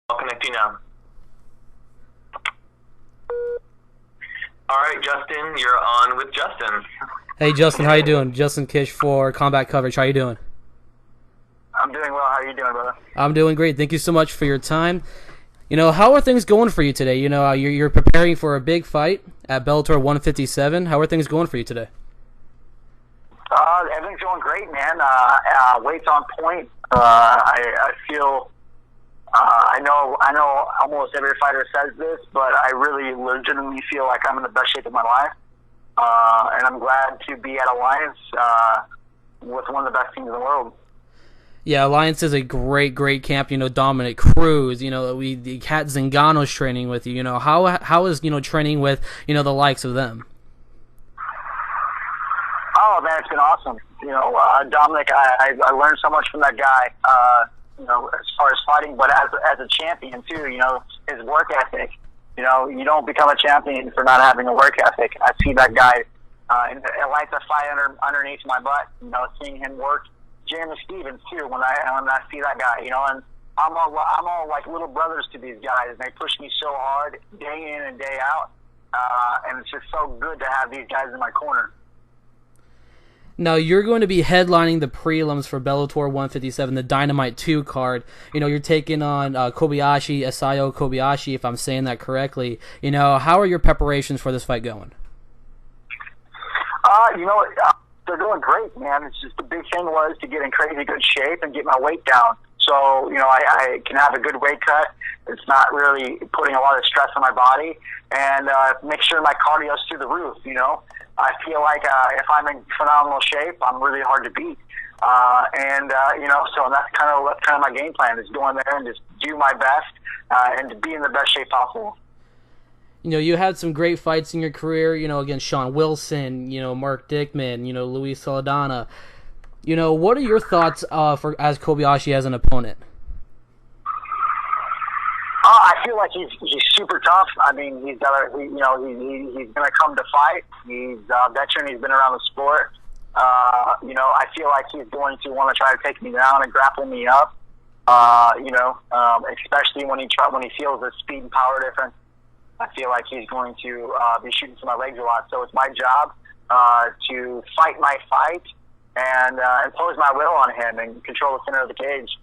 I'll connect you now. All right, Justin, you're on with Justin. Hey, Justin, how you doing? Justin Kish for Combat Coverage. How you doing? I'm doing well. How are you doing, brother? I'm doing great. Thank you so much for your time. How are things going for you today? You're preparing for a big fight at Bellator 157. How are things going for you today? Everything's going great, man. Weight's on point. I feel. I know almost every fighter says this, but I really legitimately feel like I'm in the best shape of my life. And I'm glad to be at Alliance with one of the best teams in the world. Yeah, Alliance is a great camp. Dominic Cruz. The Cat Zingano's training with you. How is training with the likes of them? Oh man, it's been awesome. Dominic, I learned so much from that guy. As far as fighting, but as a champion too. His work ethic. You don't become a champion for not having a work ethic. I see that guy. It lights a fire underneath my butt. Seeing him work. Jeremy Stevens too. When I see that guy, and I'm all like little brothers to these guys. And they push me so hard day in and day out. And it's just so good to have these guys in my corner. Now, you're going to be headlining the prelims for Bellator 157, the Dynamite 2 card. You're taking on Kobayashi, Isao Kobayashi, if I'm saying that correctly. How are your preparations for this fight going? They're doing great, man. It's just the big thing was to get in crazy good shape and get my weight down. So, I can have a good weight cut. It's not really putting a lot of stress on my body. And make sure my cardio's through the roof, I feel like if I'm in phenomenal shape, I'm really hard to beat. So that's kind of my game plan, is go in there and just do my best and to be in the best shape possible. You had some great fights in your career, against Sean Wilson, Mark Dickman, Luis Saldana. What are your thoughts as Kobayashi as an opponent? I feel like he's super tough. I mean, he's gonna come to fight. He's a veteran. He's been around the sport. I feel like he's going to want to try to take me down and grapple me up. Especially when he feels the speed and power difference. I feel like he's going to be shooting for my legs a lot. So it's my job to fight my fight and impose my will on him and control the center of the cage.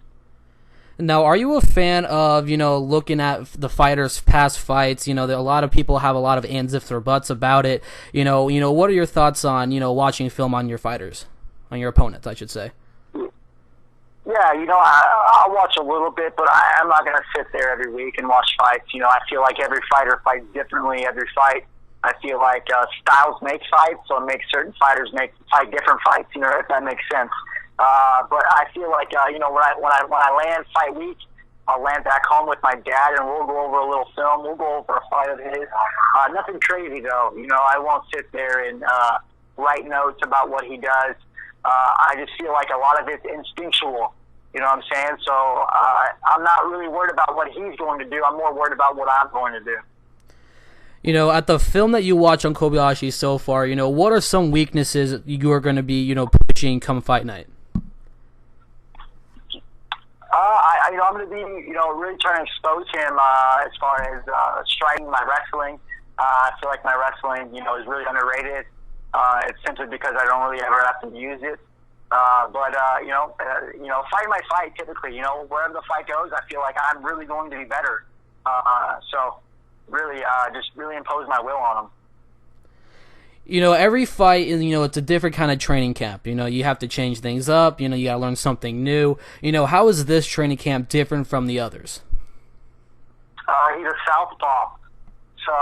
Now, are you a fan of, looking at the fighters' past fights? A lot of people have a lot of ands, ifs, or buts about it. What are your thoughts on, watching film on your fighters, on your opponents, I should say? Yeah, I'll watch a little bit, but I'm not going to sit there every week and watch fights. I feel like every fighter fights differently every fight. I feel like styles make fights, so it makes certain fighters fight different fights, if that makes sense. But I feel like when I land fight week, I'll land back home with my dad, and we'll go over a little film. We'll go over a fight of his. Nothing crazy though. I won't sit there and write notes about what he does. I just feel like a lot of it's instinctual. You know what I'm saying? So I'm not really worried about what he's going to do. I'm more worried about what I'm going to do. At the film that you watch on Kobayashi so far, what are some weaknesses you are going to be, pushing come fight night? I'm going to be, really trying to expose him as far as striking, my wrestling. I feel like my wrestling, is really underrated. It's simply because I don't really ever have to use it. Fighting my fight typically, wherever the fight goes, I feel like I'm really going to be better. So really, just really impose my will on them. Every fight, it's a different kind of training camp. You have to change things up. You got to learn something new. How is this training camp different from the others? He's a southpaw. So,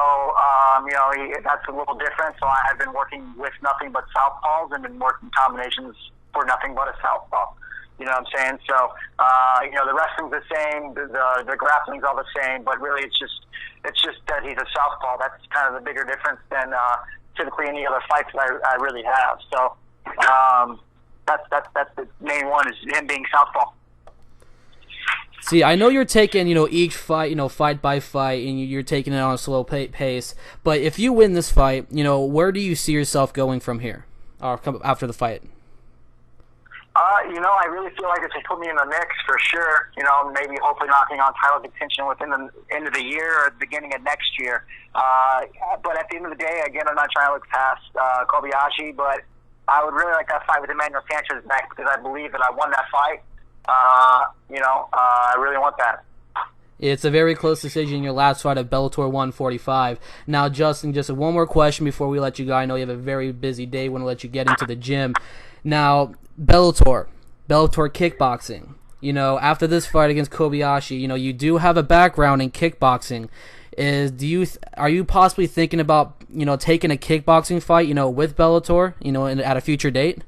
that's a little different. So I've been working with nothing but southpaws and been working combinations for nothing but a southpaw. You know what I'm saying? So, the wrestling's the same, the grappling's all the same, but really it's just that he's a southpaw. That's kind of the bigger difference than typically any other fights that I really have. So, that's the main one, is him being southpaw. See, I know you're taking, each fight, fight by fight, and you're taking it on a slow pace. But if you win this fight, where do you see yourself going from here, or after the fight? I really feel like it should put me in the mix for sure. Maybe hopefully knocking on title contention within the end of the year or the beginning of next year. But at the end of the day, again, I'm not trying to look past Kobayashi, but I would really like that fight with Emmanuel Sanchez next because I believe that I won that fight. I really want that. It's a very close decision in your last fight at Bellator 145. Now, Justin, just one more question before we let you go. I know you have a very busy day. Want to let you get into the gym. Now, Bellator kickboxing. After this fight against Kobayashi, you do have a background in kickboxing. Are you possibly thinking about taking a kickboxing fight with Bellator at a future date?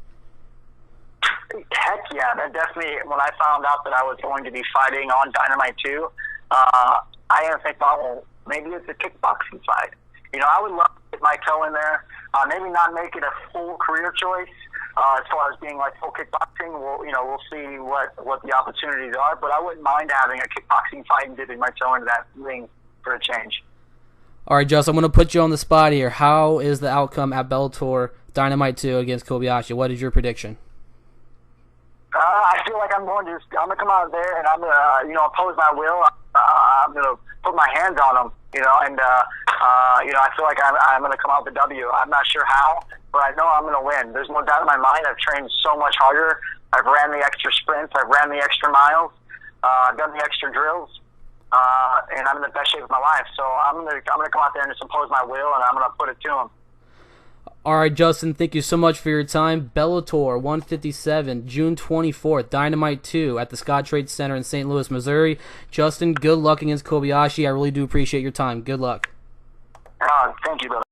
Heck yeah, that definitely. When I found out that I was going to be fighting on Dynamite 2, I didn't think, well, maybe it's a kickboxing fight. I would love to get my toe in there. Maybe not make it a full career choice as far as being like full kickboxing. We'll see what the opportunities are. But I wouldn't mind having a kickboxing fight and dipping my toe into that ring for a change. All right, Justin, I'm going to put you on the spot here. How is the outcome at Bellator Dynamite 2 against Kobayashi? What is your prediction? I feel like I'm going to come out there and I'm going to, oppose my will. I'm going to put my hands on them, and I feel like I'm going to come out with a W. I'm not sure how, but I know I'm going to win. There's no doubt in my mind. I've trained so much harder. I've ran the extra sprints. I've ran the extra miles. I've done the extra drills, and I'm in the best shape of my life. So I'm going to come out there and just impose my will, and I'm going to put it to them. All right, Justin, thank you so much for your time. Bellator 157, June 24th, Dynamite 2 at the Scottrade Center in St. Louis, Missouri. Justin, good luck against Kobayashi. I really do appreciate your time. Good luck. Thank you, brother.